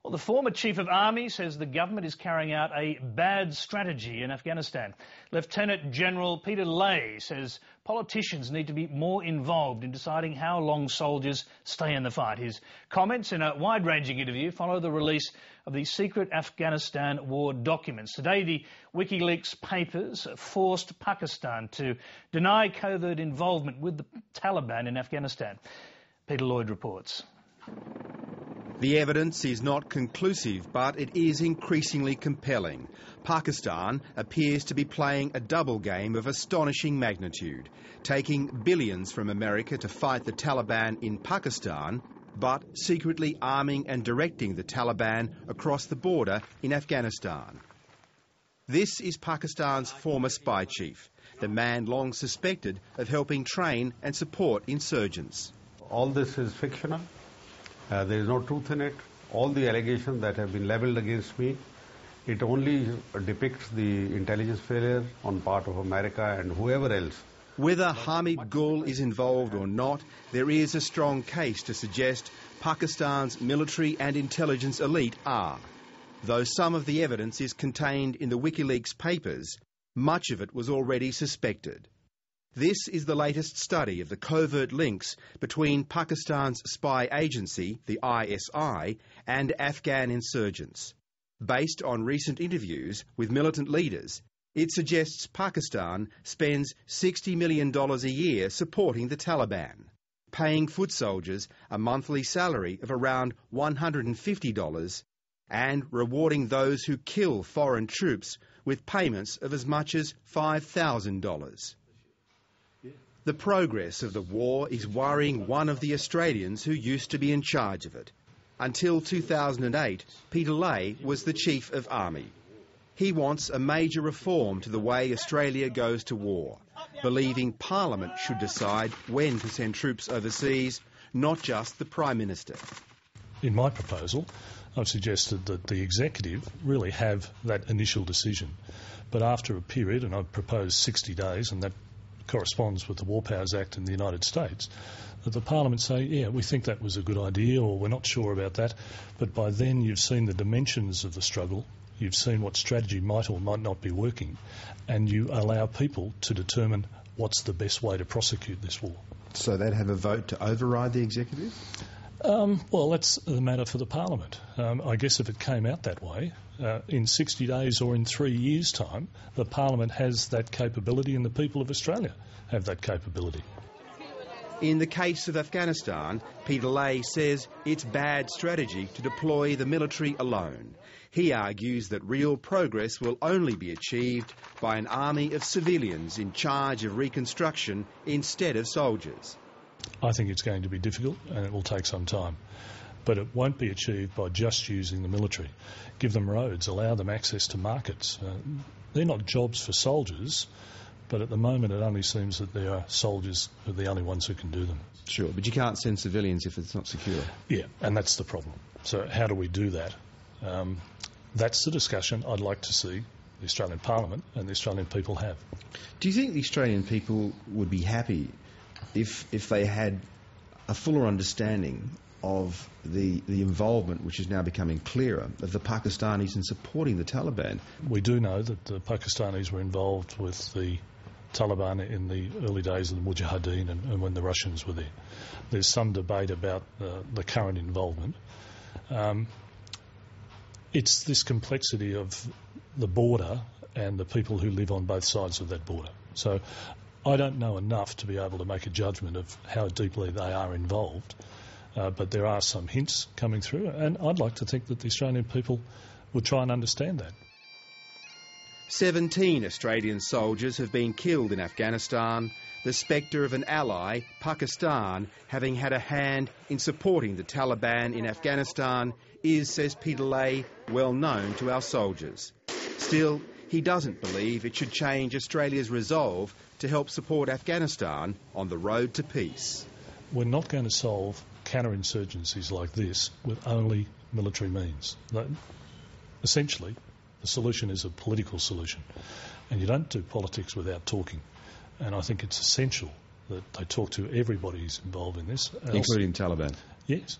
Well, the former Chief of Army says the government is carrying out a bad strategy in Afghanistan. Lieutenant General Peter Leahy says politicians need to be more involved in deciding how long soldiers stay in the fight. His comments in a wide-ranging interview follow the release of the secret Afghanistan war documents. Today, the WikiLeaks papers forced Pakistan to deny covert involvement with the Taliban in Afghanistan. Peter Lloyd reports. The evidence is not conclusive, but it is increasingly compelling. Pakistan appears to be playing a double game of astonishing magnitude, taking billions from America to fight the Taliban in Pakistan, but secretly arming and directing the Taliban across the border in Afghanistan. This is Pakistan's former spy chief, the man long suspected of helping train and support insurgents. All this is fictional. There is no truth in it. All the allegations that have been levelled against me, it only depicts the intelligence failure on part of America and whoever else. Whether Hamid Gul is involved or not, there is a strong case to suggest Pakistan's military and intelligence elite are. Though some of the evidence is contained in the WikiLeaks papers, much of it was already suspected. This is the latest study of the covert links between Pakistan's spy agency, the ISI, and Afghan insurgents. Based on recent interviews with militant leaders, it suggests Pakistan spends $60 million a year supporting the Taliban, paying foot soldiers a monthly salary of around $150 and rewarding those who kill foreign troops with payments of as much as $5,000. The progress of the war is worrying one of the Australians who used to be in charge of it. Until 2008, Peter Leahy was the Chief of Army. He wants a major reform to the way Australia goes to war, believing Parliament should decide when to send troops overseas, not just the Prime Minister. In my proposal, I've suggested that the executive really have that initial decision. But after a period, and I've proposed 60 days, and that corresponds with the War Powers Act in the United States, that the Parliament say, yeah, we think that was a good idea, or we're not sure about that. But by then you've seen the dimensions of the struggle, you've seen what strategy might or might not be working, and you allow people to determine what's the best way to prosecute this war. So they'd have a vote to override the executive? Well, that's a matter for the Parliament. I guess if it came out that way, in 60 days or in 3 years' time, the Parliament has that capability and the people of Australia have that capability. In the case of Afghanistan, Peter Leahy says it's bad strategy to deploy the military alone. He argues that real progress will only be achieved by an army of civilians in charge of reconstruction instead of soldiers. I think it's going to be difficult and it will take some time. But it won't be achieved by just using the military. Give them roads, allow them access to markets. They're not jobs for soldiers, but at the moment it only seems that there are soldiers who are the only ones who can do them. Sure, but you can't send civilians if it's not secure. Yeah, and that's the problem. So how do we do that? That's the discussion I'd like to see the Australian Parliament and the Australian people have. Do you think the Australian people would be happy if they had a fuller understanding of the involvement, which is now becoming clearer, of the Pakistanis in supporting the Taliban? We do know that the Pakistanis were involved with the Taliban in the early days of the Mujahideen and when the Russians were there. There's some debate about the current involvement. It's this complexity of the border and the people who live on both sides of that border. So I don't know enough to be able to make a judgment of how deeply they are involved, but there are some hints coming through, and I'd like to think that the Australian people will try and understand that. 17 Australian soldiers have been killed in Afghanistan, the spectre of an ally, Pakistan, having had a hand in supporting the Taliban in Afghanistan is, says Peter Leahy, well known to our soldiers. Still, he doesn't believe it should change Australia's resolve to help support Afghanistan on the road to peace. We're not going to solve counterinsurgencies like this with only military means. Essentially, the solution is a political solution, and you don't do politics without talking. And I think it's essential that they talk to everybody who's involved in this. Including Taliban? Yes.